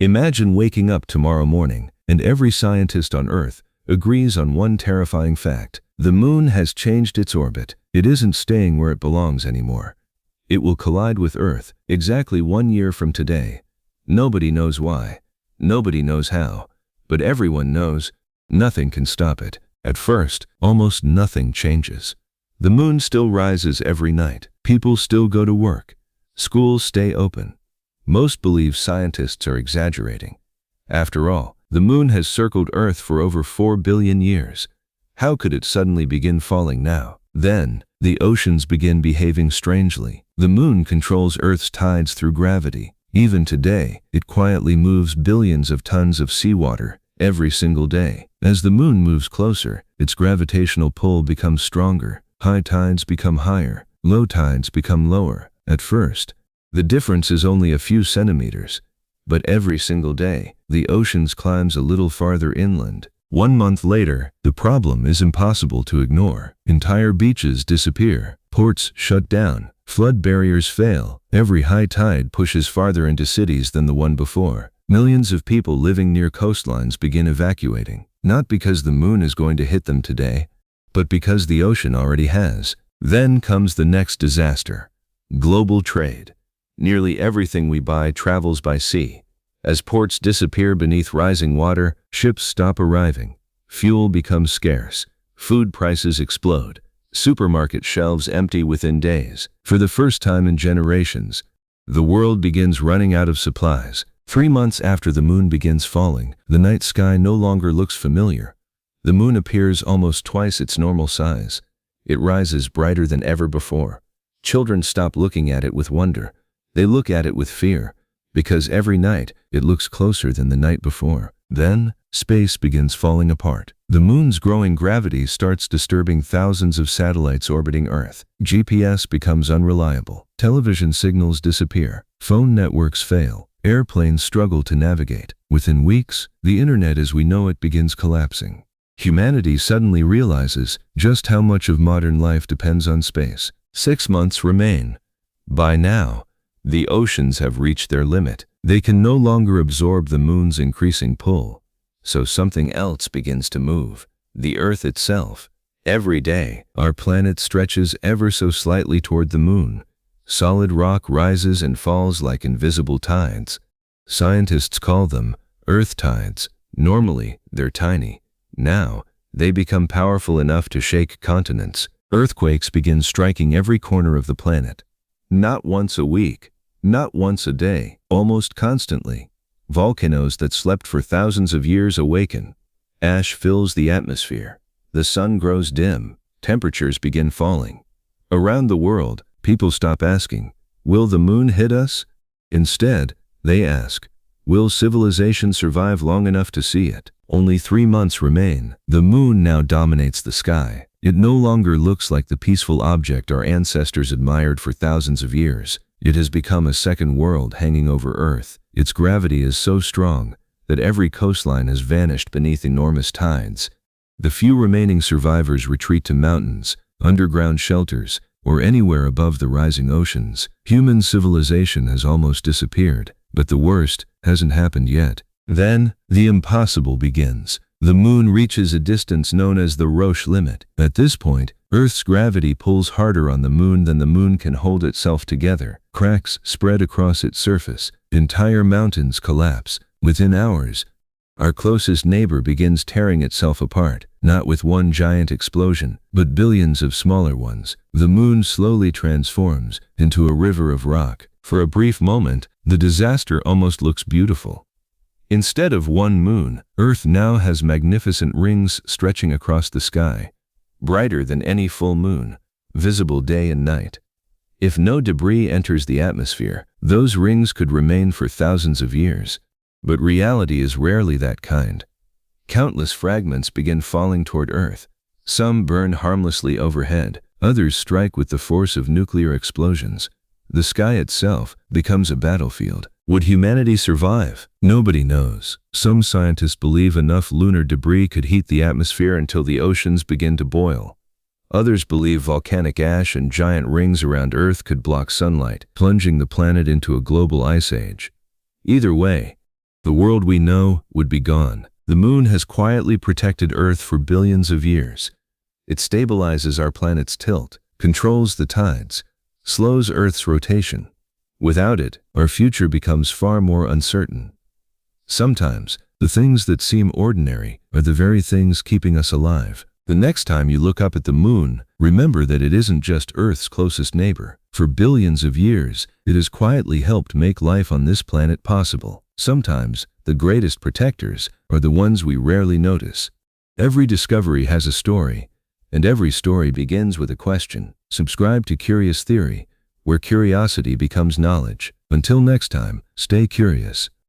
Imagine waking up tomorrow morning, and every scientist on Earth agrees on one terrifying fact. The moon has changed its orbit. It isn't staying where it belongs anymore. It will collide with Earth exactly 1 year from today. Nobody knows why. Nobody knows how. But everyone knows nothing can stop it. At first, almost nothing changes. The moon still rises every night. People still go to work. Schools stay open. Most believe scientists are exaggerating. After all, the moon has circled Earth for over 4 billion years. How could it suddenly begin falling now? Then, the oceans begin behaving strangely. The moon controls Earth's tides through gravity. Even today, it quietly moves billions of tons of seawater every single day. As the moon moves closer, its gravitational pull becomes stronger. High tides become higher. Low tides become lower. At first, the difference is only a few centimeters. But every single day, the oceans climbs a little farther inland. 1 month later, the problem is impossible to ignore. Entire beaches disappear. Ports shut down. Flood barriers fail. Every high tide pushes farther into cities than the one before. Millions of people living near coastlines begin evacuating. Not because the moon is going to hit them today, but because the ocean already has. Then comes the next disaster. Global trade. Nearly everything we buy travels by sea. As ports disappear beneath rising water, ships stop arriving. Fuel becomes scarce. Food prices explode. Supermarket shelves empty within days. For the first time in generations, the world begins running out of supplies. 3 months after the moon begins falling, the night sky no longer looks familiar. The moon appears almost twice its normal size. It rises brighter than ever before. Children stop looking at it with wonder. They look at it with fear, because every night it looks closer than the night before. Then, space begins falling apart. The moon's growing gravity starts disturbing thousands of satellites orbiting Earth. GPS becomes unreliable. Television signals disappear. Phone networks fail. Airplanes struggle to navigate. Within weeks, the internet as we know it begins collapsing. Humanity suddenly realizes just how much of modern life depends on space. 6 months remain. By now, the oceans have reached their limit. They can no longer absorb the moon's increasing pull. So something else begins to move. The Earth itself. Every day, our planet stretches ever so slightly toward the moon. Solid rock rises and falls like invisible tides. Scientists call them Earth tides. Normally, they're tiny. Now, they become powerful enough to shake continents. Earthquakes begin striking every corner of the planet. Not once a week. Not once a day, almost constantly. Volcanoes that slept for thousands of years awaken. Ash fills the atmosphere. The sun grows dim. Temperatures begin falling. Around the world, people stop asking, "Will the moon hit us?" Instead, they ask, "Will civilization survive long enough to see it?" Only 3 months remain. The moon now dominates the sky. It no longer looks like the peaceful object our ancestors admired for thousands of years. It has become a second world hanging over Earth. Its gravity is so strong that every coastline has vanished beneath enormous tides. The few remaining survivors retreat to mountains, underground shelters, or anywhere above the rising oceans. Human civilization has almost disappeared, but the worst hasn't happened yet. Then, the impossible begins. The moon reaches a distance known as the Roche Limit. At this point, Earth's gravity pulls harder on the moon than the moon can hold itself together. Cracks spread across its surface. Entire mountains collapse. Within hours, our closest neighbor begins tearing itself apart, not with one giant explosion, but billions of smaller ones. The moon slowly transforms into a river of rock. For a brief moment, the disaster almost looks beautiful. Instead of one moon, Earth now has magnificent rings stretching across the sky, brighter than any full moon, visible day and night. If no debris enters the atmosphere, those rings could remain for thousands of years. But reality is rarely that kind. Countless fragments begin falling toward Earth. Some burn harmlessly overhead, others strike with the force of nuclear explosions. The sky itself becomes a battlefield. Would humanity survive? Nobody knows. Some scientists believe enough lunar debris could heat the atmosphere until the oceans begin to boil. Others believe volcanic ash and giant rings around Earth could block sunlight, plunging the planet into a global ice age. Either way, the world we know would be gone. The moon has quietly protected Earth for billions of years. It stabilizes our planet's tilt, controls the tides, slows Earth's rotation. Without it, our future becomes far more uncertain. Sometimes, the things that seem ordinary are the very things keeping us alive. The next time you look up at the moon, remember that it isn't just Earth's closest neighbor. For billions of years, it has quietly helped make life on this planet possible. Sometimes, the greatest protectors are the ones we rarely notice. Every discovery has a story, and every story begins with a question. Subscribe to Curious Theory, where curiosity becomes knowledge. Until next time, stay curious.